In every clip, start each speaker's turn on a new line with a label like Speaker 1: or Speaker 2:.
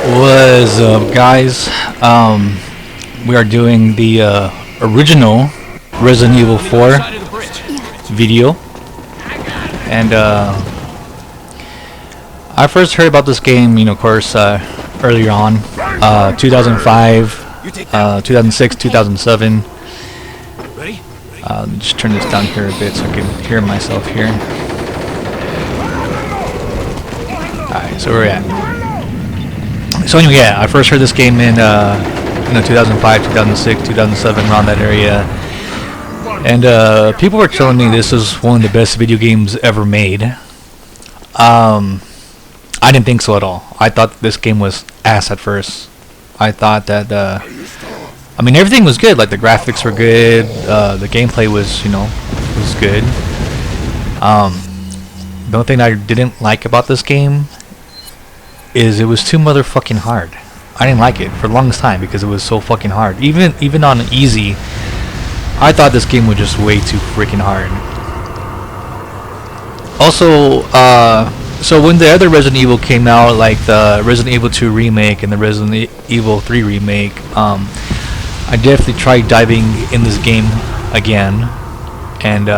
Speaker 1: What's up, guys? We are doing the original Resident Evil 4 video, and I first heard about this game, of course, earlier on, 2005, 2006, 2007. Just turn this down here a bit so I can hear myself here. Alright, so where are we at? So anyway, yeah, I first heard this game in 2005, 2006, 2007, around that area, and people were telling me this was one of the best video games ever made. I didn't think so at all. I thought this game was ass at first. I thought that I mean, everything was good. Like, the graphics were good, the gameplay was, was good. The only thing I didn't like about this game is it was too motherfucking hard. I didn't like it for the longest time because it was so fucking hard. Even on easy, I thought this game was just way too freaking hard. Also, so when the other Resident Evil came out, like the Resident Evil 2 remake and the Resident Evil 3 remake, I definitely tried diving in this game again, and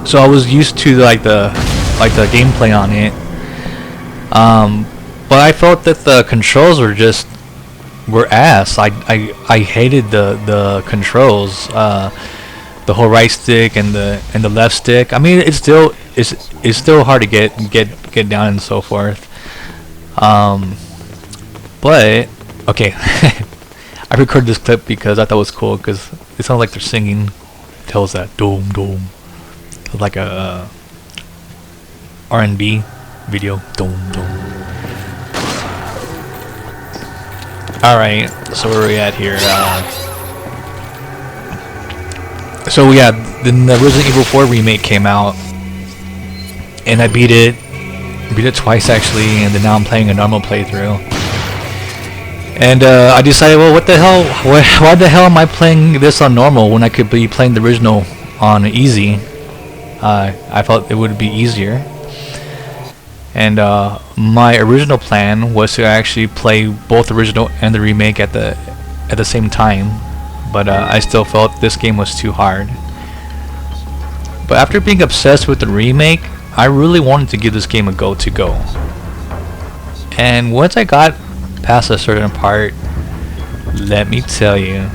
Speaker 1: so I was used to like the gameplay on it. But I felt that the controls were ass. I hated the controls, the whole right stick and the left stick. I mean, it's still hard to get down and so forth. But okay, I recorded this clip because I thought it was cool because it sounds like they're singing. Tells that dome dome, like a R&B video. Dome dome. Alright, so where are we at here? So yeah, then the Resident Evil 4 remake came out, and I beat it twice actually, and then now I'm playing a normal playthrough. And I decided, well, what the hell? Why the hell am I playing this on normal when I could be playing the original on easy? I felt it would be easier. And my original plan was to actually play both the original and the remake at the same time, but I still felt this game was too hard. But after being obsessed with the remake, I really wanted to give this game a go. And once I got past a certain part, let me tell you,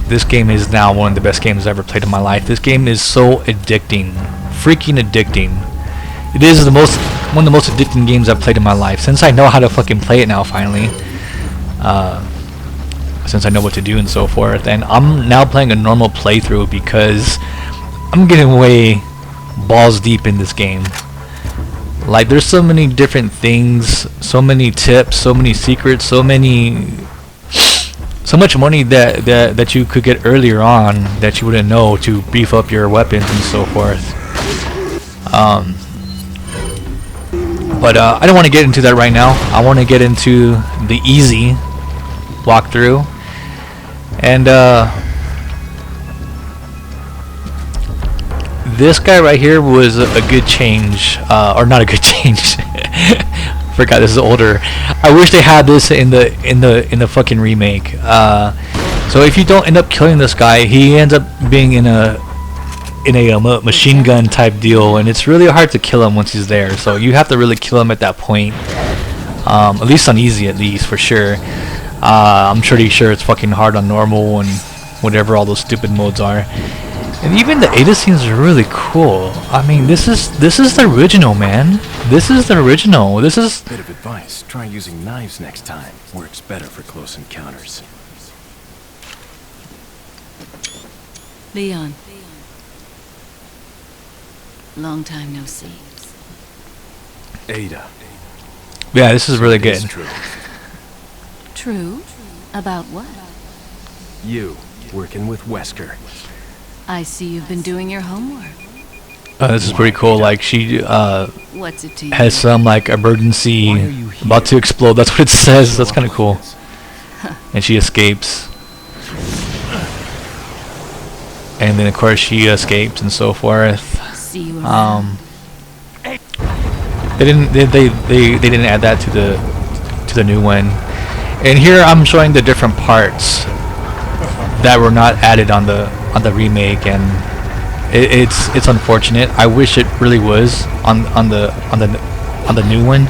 Speaker 1: this game is now one of the best games I've ever played in my life. This game is so addicting, freaking addicting. It is one of the most addicting games I've played in my life, since I know how to fucking play it now finally. Since I know what to do and so forth, and I'm now playing a normal playthrough because I'm getting way balls deep in this game. Like, there's so many different things, so many tips, so many secrets, so much money that you could get earlier on that you wouldn't know to beef up your weapons and so forth. But I don't want to get into that right now. I want to get into the easy walkthrough, and this guy right here was a good change, or not a good change. Forgot this is older. I wish they had this in the fucking remake. So if you don't end up killing this guy, he ends up being in a machine gun type deal, and it's really hard to kill him once he's there. So you have to really kill him at that point. At least on easy, at least for sure. I'm pretty sure it's fucking hard on normal and whatever all those stupid modes are. And even the Ada scenes are really cool. I mean, this is the original, man. This is the original. This is
Speaker 2: bit of advice. Try using knives next time. Works better for close encounters.
Speaker 3: Leon. Long time no see.
Speaker 2: Ada.
Speaker 1: yeah, this is really good.
Speaker 2: True.
Speaker 3: True? About what?
Speaker 2: You working with Wesker.
Speaker 3: I see you've been doing your homework.
Speaker 1: This is pretty cool. Like, she
Speaker 3: What's it to you?
Speaker 1: has some like emergency
Speaker 2: Why are you
Speaker 1: about to
Speaker 2: here?
Speaker 1: explode. That's what it says. That's kind of cool. And she escapes. And then of course she escapes and so forth.
Speaker 3: See you around.
Speaker 1: They didn't add that to the new one. And here I'm showing the different parts that were not added on the remake, and it's unfortunate. I wish it really was on the new one.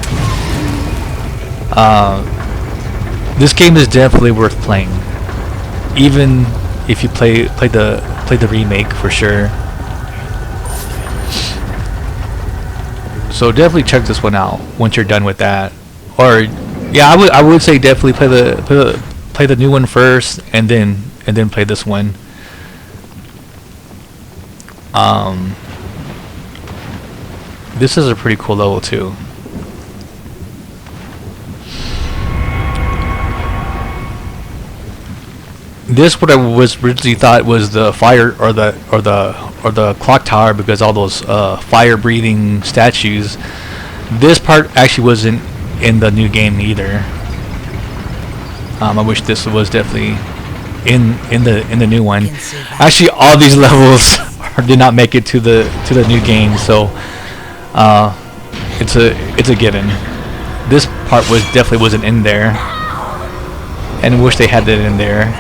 Speaker 1: This game is definitely worth playing, even if you play the remake for sure. So definitely check this one out once you're done with that. Or yeah, I would say definitely play the new one first, and then play this one. This is a pretty cool level too. This what I was originally thought was the fire or the clock tower, because all those fire breathing statues. This part actually wasn't in the new game either. I wish this was definitely in the new one. Actually, all these levels did not make it to the new game, so it's a given. This part definitely wasn't in there, and I wish they had that in there.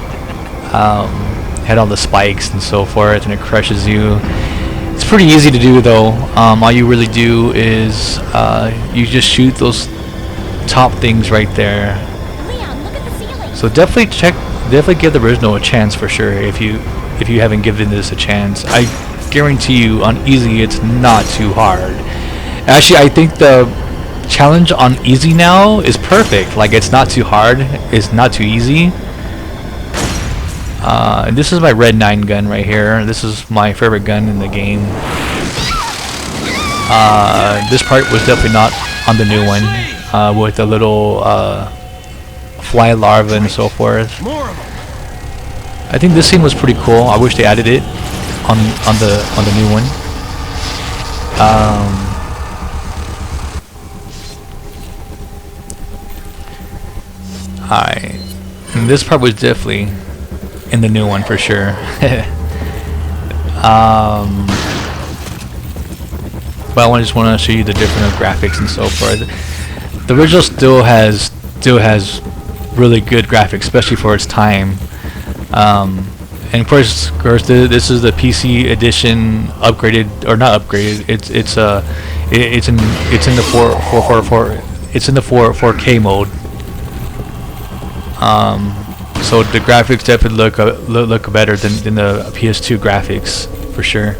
Speaker 1: Had all the spikes and so forth, and it crushes you. It's pretty easy to do though. All you really do is you just shoot those top things right there.
Speaker 4: Leon, look at the ceiling.
Speaker 1: So definitely give the original a chance for sure. If you haven't given this a chance, I guarantee you on easy it's not too hard. Actually, I think the challenge on easy now is perfect. Like, it's not too hard, it's not too easy. And this is my Red 9 gun right here. This is my favorite gun in the game. This part was definitely not on the new one, with the little fly larva and so forth. I think this scene was pretty cool. I wish they added it on the new one. Alright, and this part was definitely in the new one for sure. But I just want to show you the different graphics and so forth. The original still has really good graphics, especially for its time. And of course, this is the PC edition, upgraded or not upgraded. It's in the 4K mode. So the graphics definitely look better than the PS2 graphics for sure.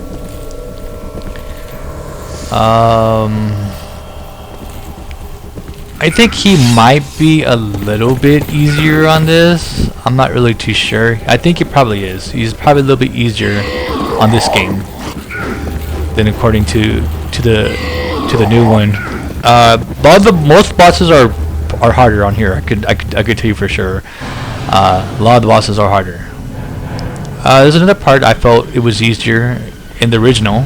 Speaker 1: I think he might be a little bit easier on this. I'm not really too sure. I think he probably is. He's probably a little bit easier on this game than according to the new one. Most bosses are harder on here. I could tell you for sure. A lot of the bosses are harder. There's another part I felt it was easier in the original,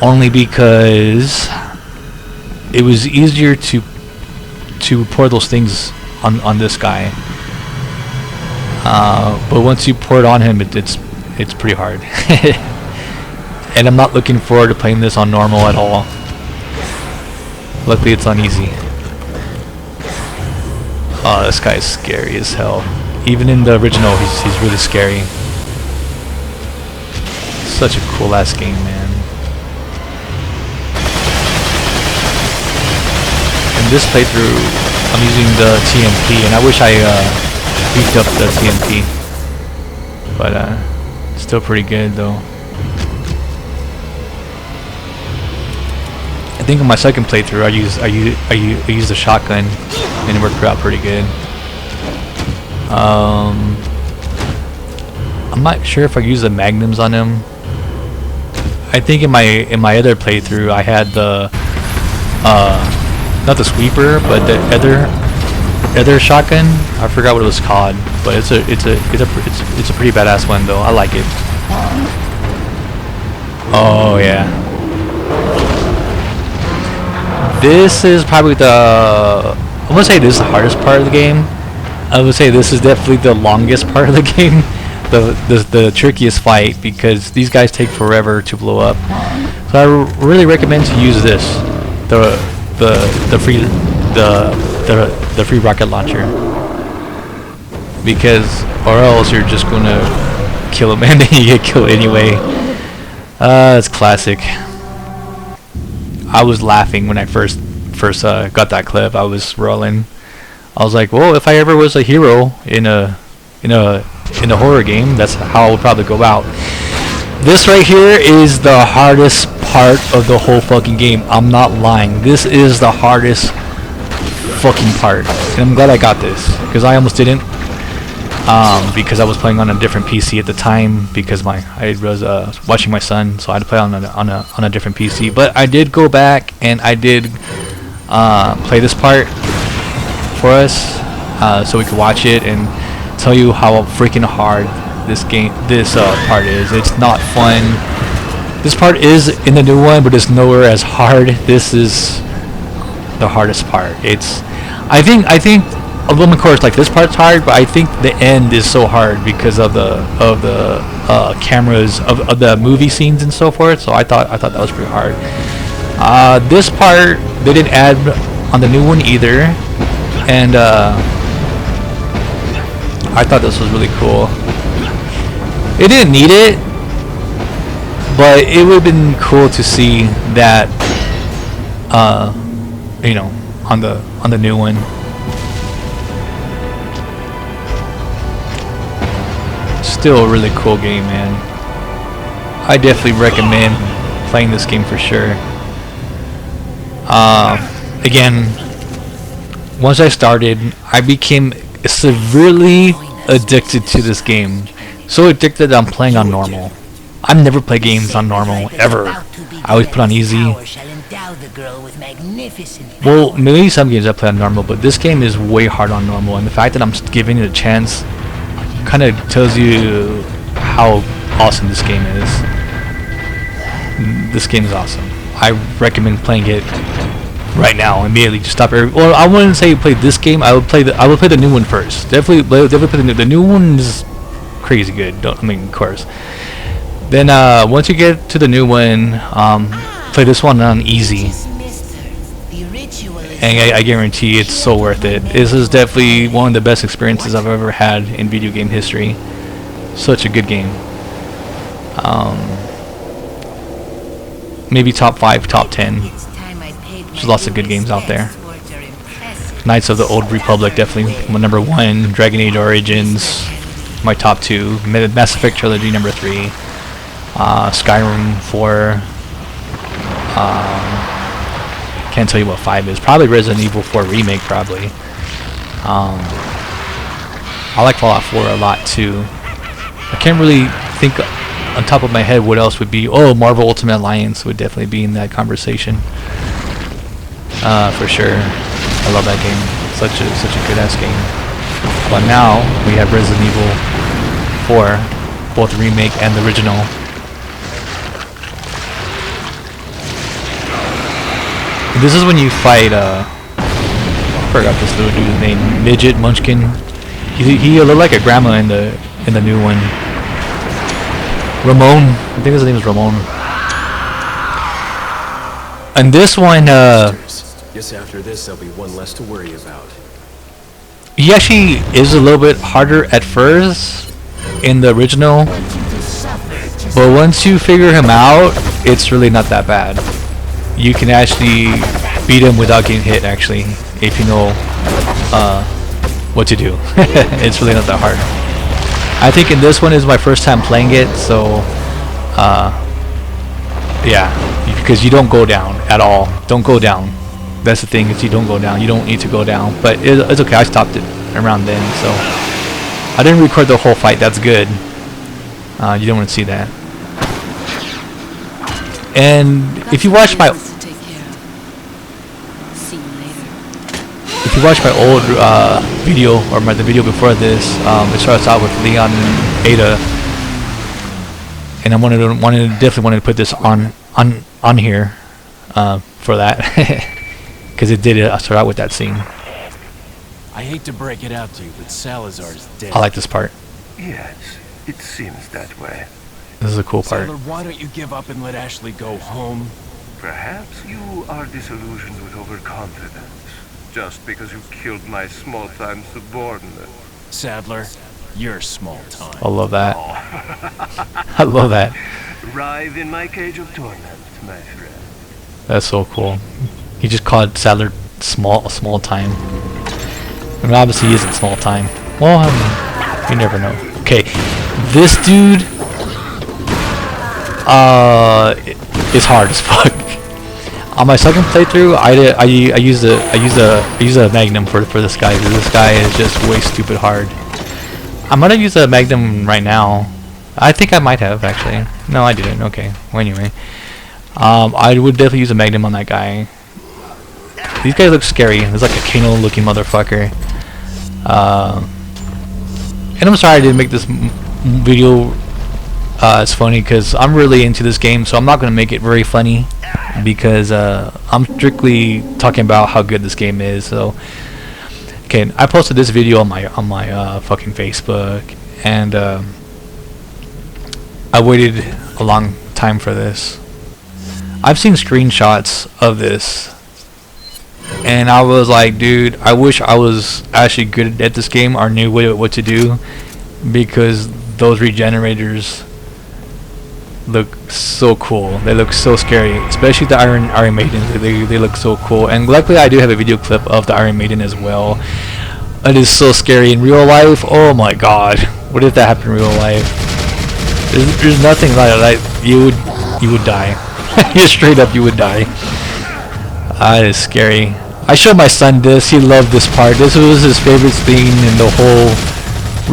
Speaker 1: only because it was easier to pour those things on this guy. But once you pour it on him, it's pretty hard. And I'm not looking forward to playing this on normal at all. Luckily, it's on easy. Oh, this guy is scary as hell. Even in the original, he's really scary. Such a cool ass game, man. In this playthrough, I'm using the TMP, and I wish I beefed up the TMP, but still pretty good though. I think on my second playthrough, I used the shotgun, and it worked out pretty good. I'm not sure if I used the magnums on him. I think in my other playthrough, I had the not the sweeper, but the other shotgun. I forgot what it was called, but it's a pretty badass one though. I like it. Oh yeah. This is probably I wouldn't say this is the hardest part of the game. I would say this is definitely the longest part of the game. The trickiest fight, because these guys take forever to blow up. So I really recommend to use this. the free the free rocket launcher, because or else you're just gonna kill him and then you get killed anyway. It's classic. I was laughing when I first got that clip. I was rolling. I was like, well, if I ever was a hero in a horror game, that's how I would probably go out. This right here is the hardest part of the whole fucking game. I'm not lying. This is the hardest fucking part. And I'm glad I got this, because I almost didn't. Because I was playing on a different PC at the time, because I was watching my son, so I had to play on a different PC. But I did go back and I did play this part for us, so we could watch it and tell you how freaking hard this part is. It's not fun. This part is in the new one, but it's nowhere as hard. This is the hardest part. I think Aluminum Core is like, this part's hard, but I think the end is so hard because of the cameras of the movie scenes and so forth. So I thought that was pretty hard. This part they didn't add on the new one either, and I thought this was really cool. It didn't need it, but it would have been cool to see that, on the new one. Still a really cool game, man. I definitely recommend playing this game for sure. Again, once I started, I became severely addicted to this game. So addicted that I'm playing on normal. I've never played games on normal, ever. I always put on easy. Well, maybe some games I play on normal, but this game is way hard on normal, and the fact that I'm giving it a chance kind of tells you how awesome this game is. This game is awesome. I recommend playing it right now. Immediately, just stop. Well, I wouldn't say play this game. I would play the new one first. Definitely play the new one is crazy good. Of course. Then once you get to the new one, play this one on easy, and I guarantee it's so worth it. This is definitely one of the best experiences I've ever had in video game history. Such a good game. Maybe top 5, top 10. There's lots of good games out there. Knights of the Old Republic, definitely my number 1. Dragon Age Origins, my top 2. Mass Effect Trilogy, number 3. Skyrim, 4. Can't tell you what 5 is. Probably Resident Evil 4 Remake, probably. I like Fallout 4 a lot too. I can't really think on top of my head what else would be. Oh, Marvel Ultimate Alliance would definitely be in that conversation. For sure. I love that game. Such a good ass game. But now we have Resident Evil 4, both the remake and the original. This is when you fight, I forgot this little dude's name, Midget Munchkin. He looked like a grandma in the new one. Ramon, I think his name is Ramon. And this one,
Speaker 2: guess after this there'll be one less to worry about.
Speaker 1: he actually is a little bit harder at first in the original, but once you figure him out, it's really not that bad. You can actually beat him without getting hit, actually, if you know what to do. It's really not that hard. I think in this one is my first time playing it, so yeah, because you don't go down at all. Don't go down. That's the thing, is you don't go down. You don't need to go down, but it's okay. I stopped it around then, so I didn't record the whole fight. That's good. You don't want to see that. And if you watch my old video, or the video before this, it starts out with Leon and Ada, and I definitely wanted to put this on here for that, because it did start out with that scene.
Speaker 2: I hate to break it out to you, but Salazar's dead.
Speaker 1: I like this part.
Speaker 5: Yes, it seems that way.
Speaker 1: This is a cool part.
Speaker 2: Sailor, why don't you give up and let Ashley go home?
Speaker 5: Perhaps you are disillusioned with overconfidence, just because you killed my small-time subordinate.
Speaker 2: Sadler, you're small time.
Speaker 1: I love that. I love that.
Speaker 5: Writhe in my cage of torment, my friend.
Speaker 1: That's so cool. He just called Sadler small time. I mean, obviously he isn't small time. Well, I mean, you never know. Okay, this dude is hard as fuck. On my second playthrough, I used a Magnum for this guy, because this guy is just way stupid hard. I'm gonna use a Magnum right now. I think I might have actually. No, I didn't. Okay. Well, anyway, I would definitely use a Magnum on that guy. These guys look scary. There's like a Kano-looking motherfucker. And I'm sorry I didn't make this video. It's funny because I'm really into this game, so I'm not gonna make it very funny, because I'm strictly talking about how good this game is. So, okay, I posted this video on my fucking Facebook, and I waited a long time for this. I've seen screenshots of this, and I was like, dude, I wish I was actually good at this game or knew what to do, because those regenerators look so cool. They look so scary, especially the Iron Maiden. They look so cool. And luckily I do have a video clip of the Iron Maiden as well. It is so scary in real life. Oh my god, what if that happened in real life? There's nothing like that. You would die. Straight up, you would die. That is scary. I showed my son this. He loved this part. This was his favorite scene in the whole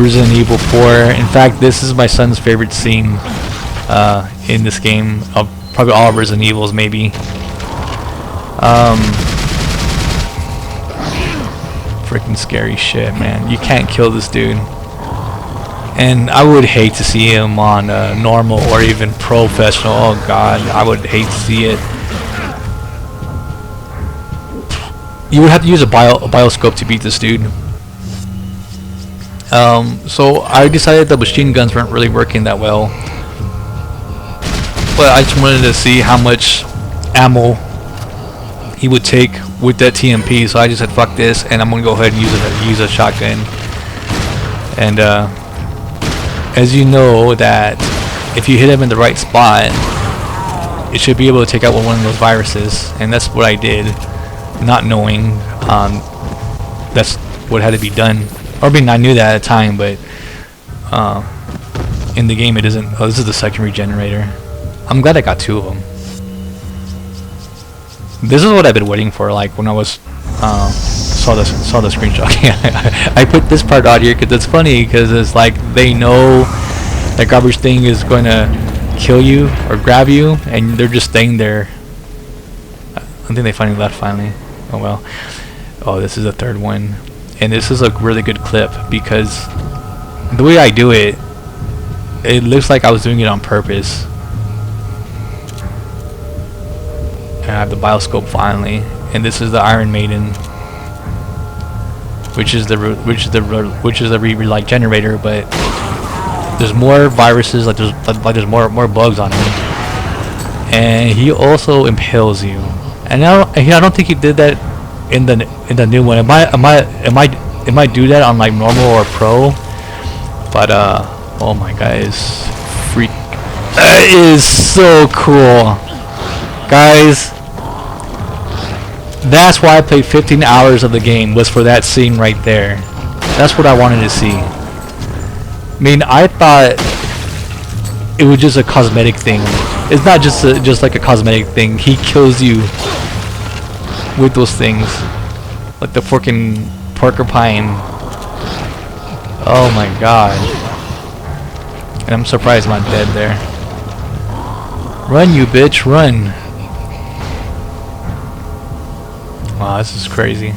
Speaker 1: Resident Evil 4. In fact, this is my son's favorite scene in this game, of probably all of Resident Evils, maybe. Freaking scary shit, man. You can't kill this dude. And I would hate to see him on normal or even professional. Oh god, I would hate to see it. You would have to use a bioscope to beat this dude. So I decided the machine guns weren't really working that well. But I just wanted to see how much ammo he would take with that TMP, so I just said fuck this, and I'm gonna go ahead and use a shotgun. And as you know, that if you hit him in the right spot, it should be able to take out one of those viruses, and that's what I did, not knowing that's what had to be done. Or I mean, I knew that at the time, but in the game it isn't. Oh, this is the second regenerator. I'm glad I got two of them. This is what I've been waiting for. Like when I was saw the screenshot. I put this part out here because it's funny, because it's like they know that garbage thing is going to kill you or grab you, and they're just staying there. I think they finally left. Finally. Oh well. Oh, this is the third one, and this is a really good clip because the way I do it, it looks like I was doing it on purpose. And I have the bioscope finally, and this is the Iron Maiden, which is the like generator, but there's more viruses, like there's more bugs on him, and he also impales you. And I don't think he did that in the new one. It might do that on like normal or pro, but oh my god, it's freak. That is so cool. Guys, that's why I played 15 hours of the game, was for that scene right there. That's what I wanted to see. I mean, I thought it was just a cosmetic thing. It's not just like a cosmetic thing. He kills you with those things, like the freaking porcupine. Oh my god! And I'm surprised I'm not dead there. Run, you bitch, run! Wow, this is crazy.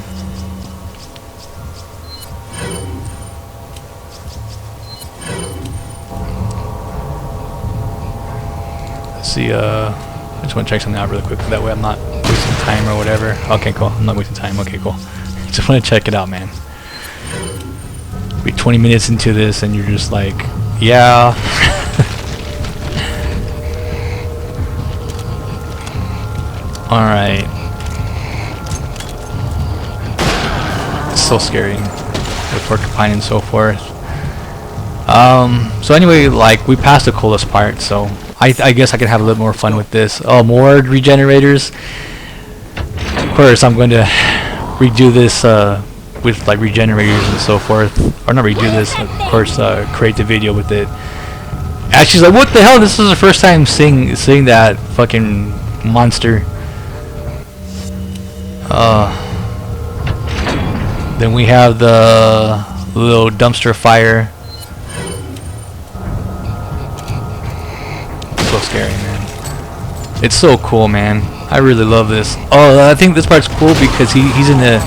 Speaker 1: Let's see, I just want to check something out really quick, that way I'm not wasting time or whatever. Okay, cool. I'm not wasting time. Okay, cool. Just want to check it out, man. Be 20 minutes into this and you're just like, yeah. Alright. It's so scary. The porcupine and so forth. So anyway, like, we passed the coolest part, so I guess I can have a little more fun with this. Oh, more regenerators. Of course, I'm going to redo this with like regenerators and so forth. Or not redo this, of course, create the video with it. Ashley's like, what the hell? This is the first time seeing that fucking monster. Then we have the little dumpster fire. So scary, man. It's so cool, man. I really love this. Oh, I think this part's cool because he's in the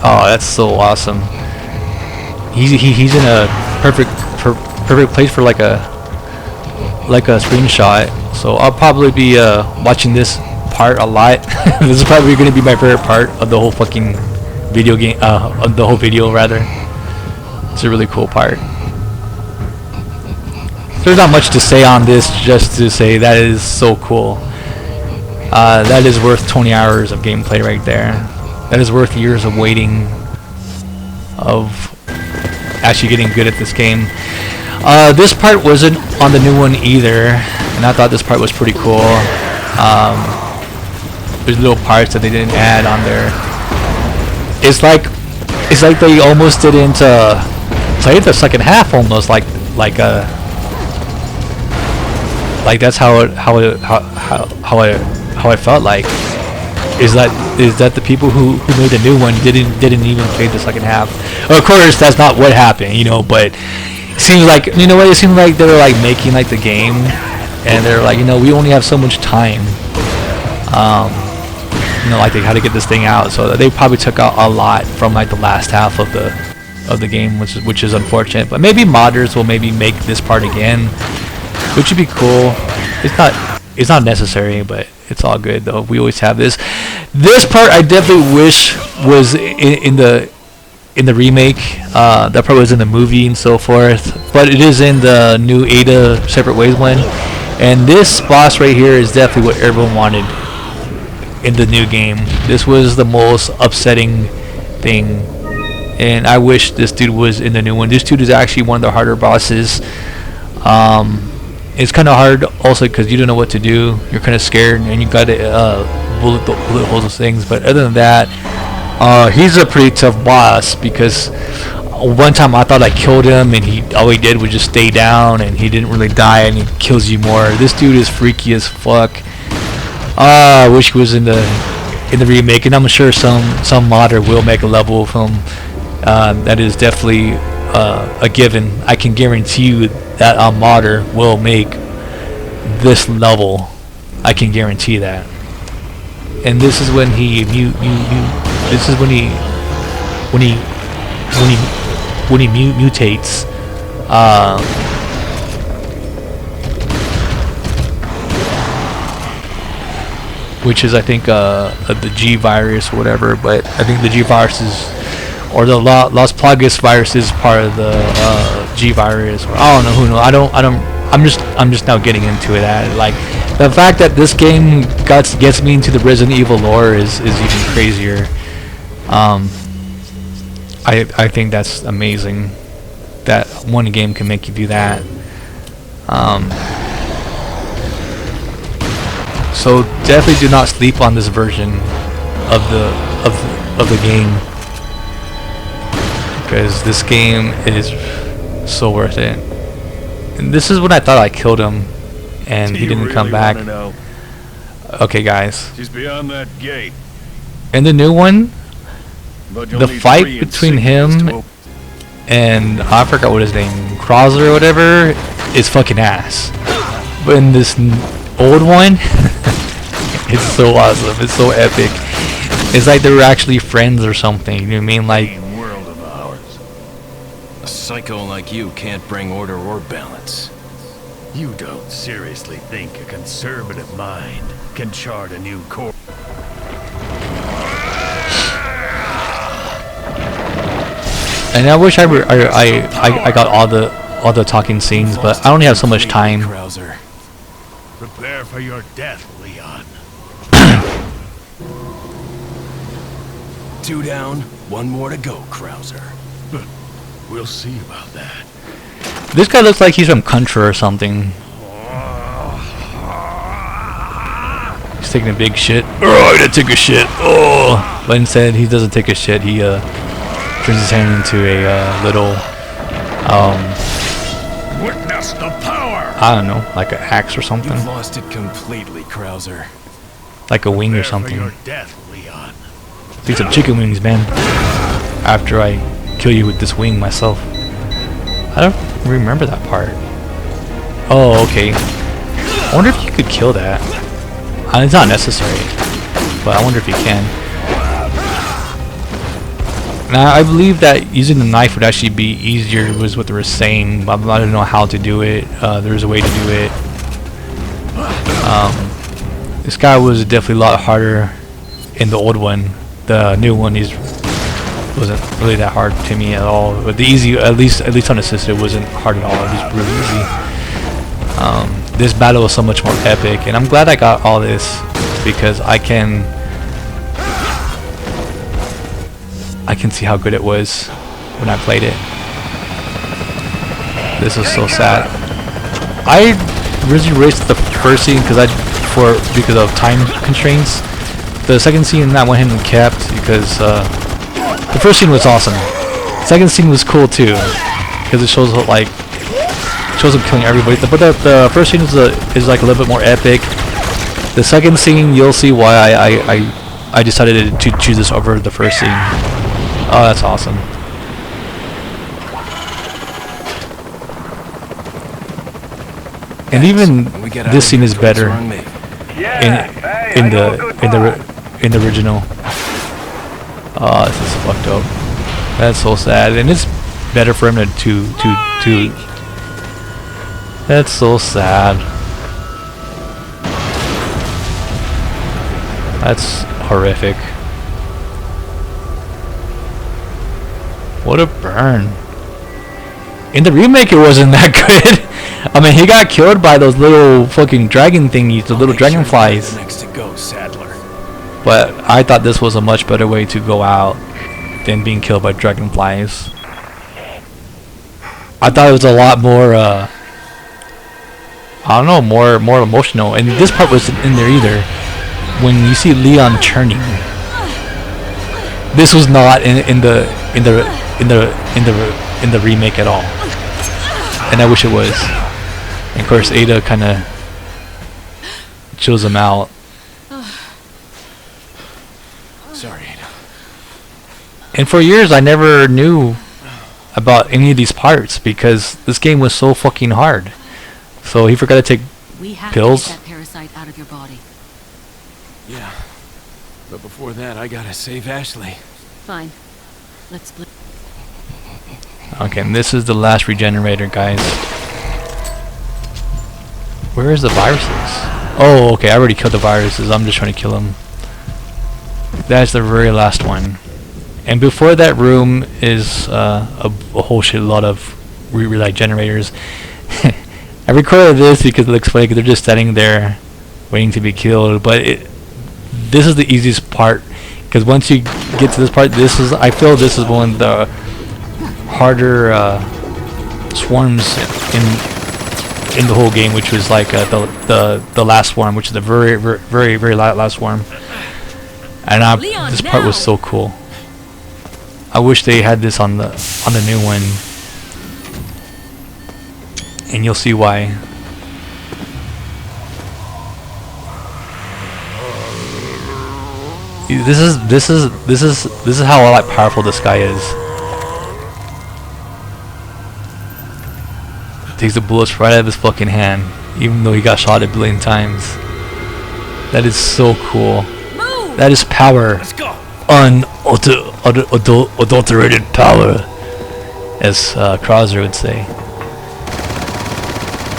Speaker 1: oh, that's so awesome. He's in a perfect place for like a screenshot. So I'll probably be watching this part a lot. This is probably going to be my favorite part of the whole fucking video game, of the whole video rather. It's a really cool part. There's not much to say on this, just to say that is so cool. That is worth 20 hours of gameplay right there. That is worth years of waiting, of actually getting good at this game. This part wasn't on the new one either, and I thought this part was pretty cool. There's little parts that they didn't add on there. It's like they almost didn't play the second half, almost like that's how I felt like. Is that the people who made the new one didn't even play the second half. Of course, that's not what happened, you know. But it seems like, you know what? It seemed like they were like making like the game, and they're like, you know, we only have so much time. You know, like they had to get this thing out, so they probably took out a lot from like the last half of the game, which is unfortunate. But maybe modders will maybe make this part again, which would be cool. It's not necessary, but it's all good though. We always have this. This part I definitely wish was in the remake. That part was in the movie and so forth, but it is in the new Ada Separate Ways one. And this boss right here is definitely what everyone wanted in the new game. This was the most upsetting thing, and I wish this dude was in the new one. This dude is actually one of the harder bosses. It's kind of hard also because you don't know what to do. You're kind of scared, and you got to bullet holes and things. But other than that, he's a pretty tough boss, because one time I thought I killed him, and all he did was just stay down, and he didn't really die, and he kills you more. This dude is freaky as fuck. I wish he was in the remake, and I'm sure some modder will make a level of him. That is definitely a given. I can guarantee you that a modder will make this level. I can guarantee that. And this is when he mutates. Which is, I think, the G virus or whatever. But I think the G virus is, or the Las Plagas virus is part of the G virus. Or I don't know, who knows. I'm just now getting into it. Like, the fact that this game gets me into the Resident Evil lore is even crazier. I think that's amazing that one game can make you do that. So definitely do not sleep on this version of the game, because this game is so worth it. And this is when I thought I killed him, and he didn't come back. Okay, guys.
Speaker 2: She's beyond that gate.
Speaker 1: In the new one, the fight between him and I forgot what his name, Krauser or whatever, is fucking ass. But in this old one, it's so awesome. It's so epic. It's like they were actually friends or something. You know what I mean? Like,
Speaker 2: World of ours. A psycho like you can't bring order or balance.
Speaker 6: You don't seriously think a conservative mind can chart a new course?
Speaker 1: and I wish I got all the talking scenes, but I only have so much time.
Speaker 2: Krauser.
Speaker 6: Prepare for your death, Leon.
Speaker 2: 2 down, 1 more to go, Krauser.
Speaker 6: We'll see about that.
Speaker 1: This guy looks like he's from country or something. He's taking a big shit. Oh, I didn't take a shit. Oh, but instead he doesn't take a shit. He turns his hand into a little
Speaker 6: Witness the power.
Speaker 1: I don't know, like an axe or something,
Speaker 2: You've lost it completely, Krauser.
Speaker 1: like a wing or
Speaker 6: Prepare for
Speaker 1: something.
Speaker 6: your death, Leon.
Speaker 1: Take some chicken wings, man. After I kill you with this wing myself. I don't remember that part. Oh, okay. I wonder if you could kill that. It's not necessary, but I wonder if you can. Now, I believe that using the knife would actually be easier, was what they were saying. I don't know how to do it. There's a way to do it. This guy was definitely a lot harder in the old one. The new one wasn't really that hard to me at all. But the easy, at least unassisted, wasn't hard at all. It was really easy. This battle was so much more epic, and I'm glad I got all this because I can see how good it was when I played it. This was so sad. I really raced the first scene because of time constraints. The second scene that went ahead and kept because the first scene was awesome. Second scene was cool too because it shows them killing everybody. But the first scene is like a little bit more epic. The second scene, you'll see why I decided to choose this over the first scene. Oh, that's awesome. And even this scene is better in the original. Oh, this is fucked up. That's so sad, and it's better for him to That's so sad. That's horrific. What a burn. In the remake it wasn't that good. I mean, he got killed by those little fucking dragon thingies, the little dragonflies.
Speaker 2: Next to go, Sadler.
Speaker 1: But I thought this was a much better way to go out than being killed by dragonflies. I thought it was a lot more, I don't know, more emotional. And this part wasn't in there either. When you see Leon turning, this was not in the remake at all. And I wish it was. And of course, Ada kind of chills him out.
Speaker 2: Sorry, Ada.
Speaker 1: And for years, I never knew about any of these parts because this game was so fucking hard. So he forgot to take pills.
Speaker 3: To get that parasite out of your body.
Speaker 2: Yeah. But before that, I gotta save Ashley.
Speaker 3: Fine. Let's split.
Speaker 1: Okay, and this is the last regenerator, guys. Where is the viruses? Oh, okay, I already killed the viruses. I'm just trying to kill them. That's the very last one. And before that room is a whole shitload of regenerators. I recorded this because it looks funny because they're just standing there waiting to be killed. But this is the easiest part because once you get to this part, I feel this is one of the harder swarms in the whole game, which was like the last swarm, which is the very last swarm. And this part was so cool. I wish they had this on the new one, and you'll see why. This is how like powerful this guy is. Takes the bullets right out of his fucking hand, even though he got shot a billion times. That is so cool.
Speaker 3: Move!
Speaker 1: That is power.
Speaker 2: Let's go.
Speaker 1: Unadulterated power, as Krauser would say.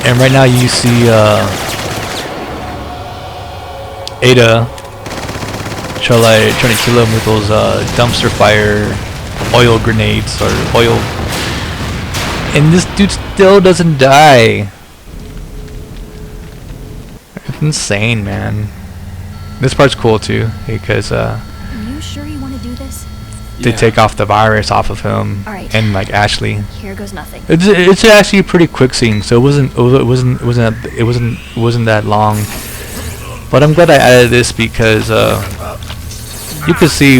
Speaker 1: And right now you see Ada trying to kill him with those dumpster fire oil grenades or oil. And this dude still doesn't die. It's insane, man. This part's cool too because
Speaker 4: sure you want to do this?
Speaker 1: to take off the virus off of him
Speaker 4: Alright.
Speaker 1: and like Ashley.
Speaker 4: Here goes nothing.
Speaker 1: It's actually a pretty quick scene, so it wasn't that long. But I'm glad I added this because you can see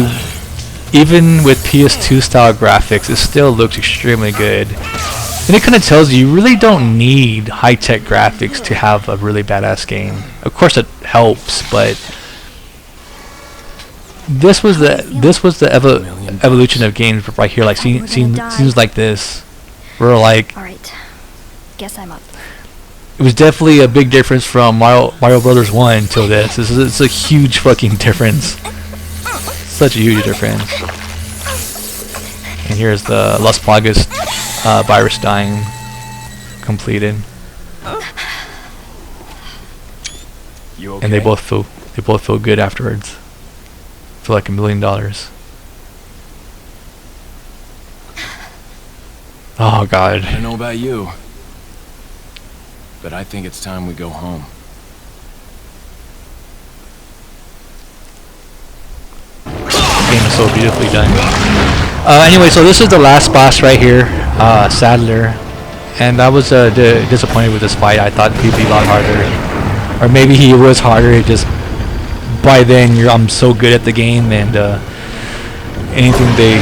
Speaker 1: even with PS2 style graphics, it still looks extremely good. And it kind of tells you really don't need high-tech graphics to have a really badass game. Of course it helps, but this was the evolution of games right here. Like scenes like this, where like
Speaker 4: Alright. Guess I'm up.
Speaker 1: it was definitely a big difference from Mario Brothers 1 till this. It's a huge fucking difference. Such a huge difference. And here's the Las Plagas virus dying completed.
Speaker 2: You okay?
Speaker 1: And they both feel good afterwards. Feel like $1 million. Oh god.
Speaker 2: I don't know about you, but I think it's time we go home.
Speaker 1: Game is so beautifully done. Anyway, so this is the last boss right here, Sadler, and I was disappointed with this fight. I thought he'd be a lot harder, or maybe he was harder. It just by then I'm so good at the game, and anything they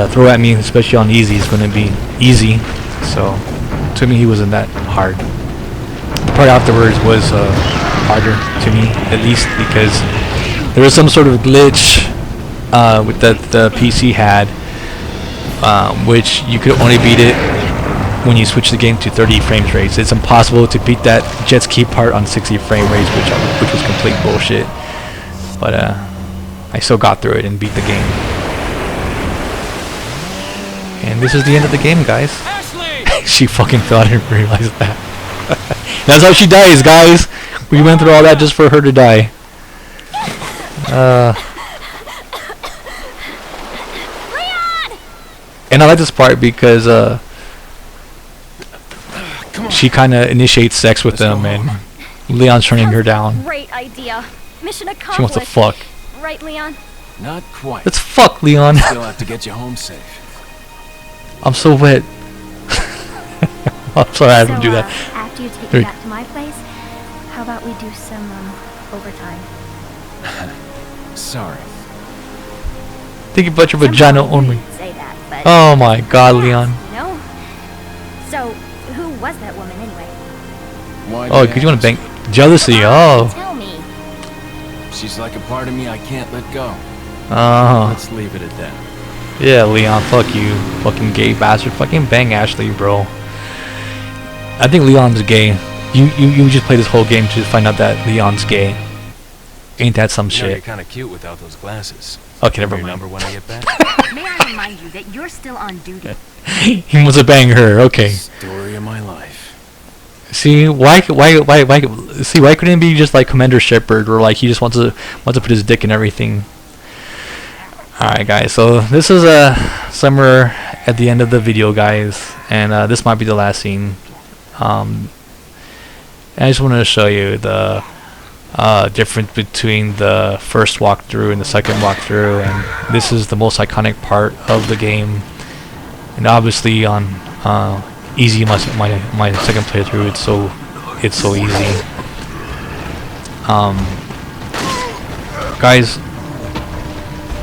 Speaker 1: throw at me, especially on easy, is going to be easy. So to me, he wasn't that hard. The part afterwards was harder to me, at least because there was some sort of glitch with that the PC had, which you could only beat it when you switch the game to 30 frames rates. It's impossible to beat that jet ski part on 60 frame rates, which was complete bullshit. But I still got through it and beat the game. And this is the end of the game, guys. She fucking fell. I didn't realize that. That's how she dies, guys. We went through all that just for her to die. And I like this part because she kind of initiates sex with them, and Leon's turning her down.
Speaker 4: Great idea. Mission accomplished.
Speaker 1: She wants to fuck.
Speaker 4: Right, Leon?
Speaker 2: Not quite.
Speaker 1: Let's fuck, Leon.
Speaker 2: Still have to get you home safe.
Speaker 1: I'm so wet. I'm sorry, I have to do that.
Speaker 4: After you take
Speaker 1: There-
Speaker 4: me back to my place, how about we do some overtime?
Speaker 2: Sorry.
Speaker 1: Think about your vagina
Speaker 4: Somehow you
Speaker 1: only.
Speaker 4: didn't say that, but
Speaker 1: Oh my god, Leon.
Speaker 4: you know? So, who was that woman anyway?
Speaker 2: Why
Speaker 1: Oh,
Speaker 2: do
Speaker 1: because you want to
Speaker 2: ask?
Speaker 1: bang. Jealousy, oh.
Speaker 4: Tell me.
Speaker 2: She's like a part of me I can't let go.
Speaker 1: Oh.
Speaker 2: Let's leave it at that.
Speaker 1: Yeah, Leon, fuck you. Fucking gay bastard. Fucking bang Ashley, bro. I think Leon's gay. You just play this whole game to find out that Leon's gay. Ain't that some
Speaker 2: You know, you're
Speaker 1: shit?
Speaker 2: kind of cute without those glasses.
Speaker 1: Okay, never
Speaker 2: Your
Speaker 1: mind.
Speaker 2: number when I get back.
Speaker 3: May I remind you that you're still on duty?
Speaker 1: He wants to bang her. Okay.
Speaker 2: Story of my life.
Speaker 1: See, why couldn't it be just like Commander Shepard, where like he just wants to put his dick in everything? Alright guys, so this is somewhere at the end of the video, guys, and this might be the last scene. And I just wanted to show you the difference between the first walkthrough and the second walkthrough, and this is the most iconic part of the game. And obviously on easy, my second playthrough, it's so easy. Guys,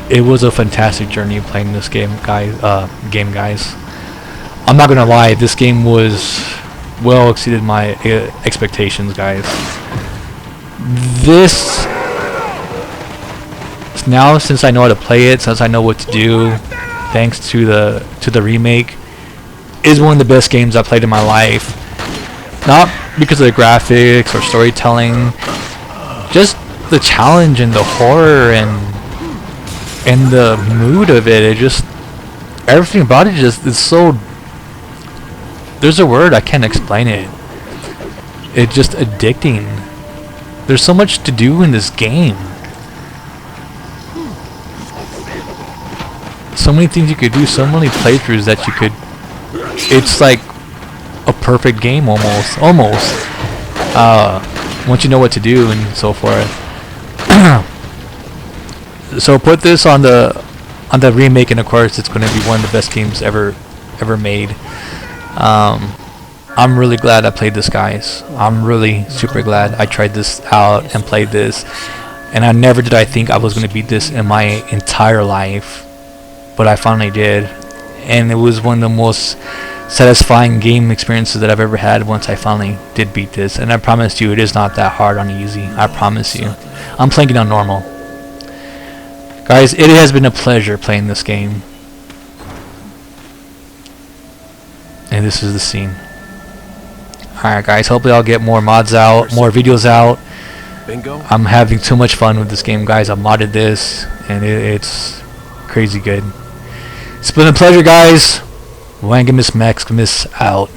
Speaker 1: it was a fantastic journey playing this game, guys. I'm not gonna lie, this game was well exceeded my expectations, guys. This now, since I know how to play it, since I know what to do, thanks to the remake, is one of the best games I've played in my life. Not because of the graphics or storytelling, just the challenge and the horror and the mood of it. It just, everything about it just is so, there's a word, I can't explain it. It's just addicting. There's so much to do in this game. So many things you could do, so many playthroughs that you could, it's like a perfect game almost once you know what to do and so forth. So put this on the remake, and of course it's going to be one of the best games ever made. I'm really glad I played this, guys. I'm really super glad I tried this out and played this. And I never did I think I was going to beat this in my entire life, but I finally did. And it was one of the most satisfying game experiences that I've ever had once I finally did beat this. And I promise you, it is not that hard on easy. I promise you. I'm playing it on normal. Guys, it has been a pleasure playing this game. And this is the scene. Alright guys, hopefully I'll get more mods out, more videos out.
Speaker 2: Bingo?
Speaker 1: I'm having too much fun with this game, guys. I modded this, and it's crazy good. It's been a pleasure, guys. Wangamus Maximus out.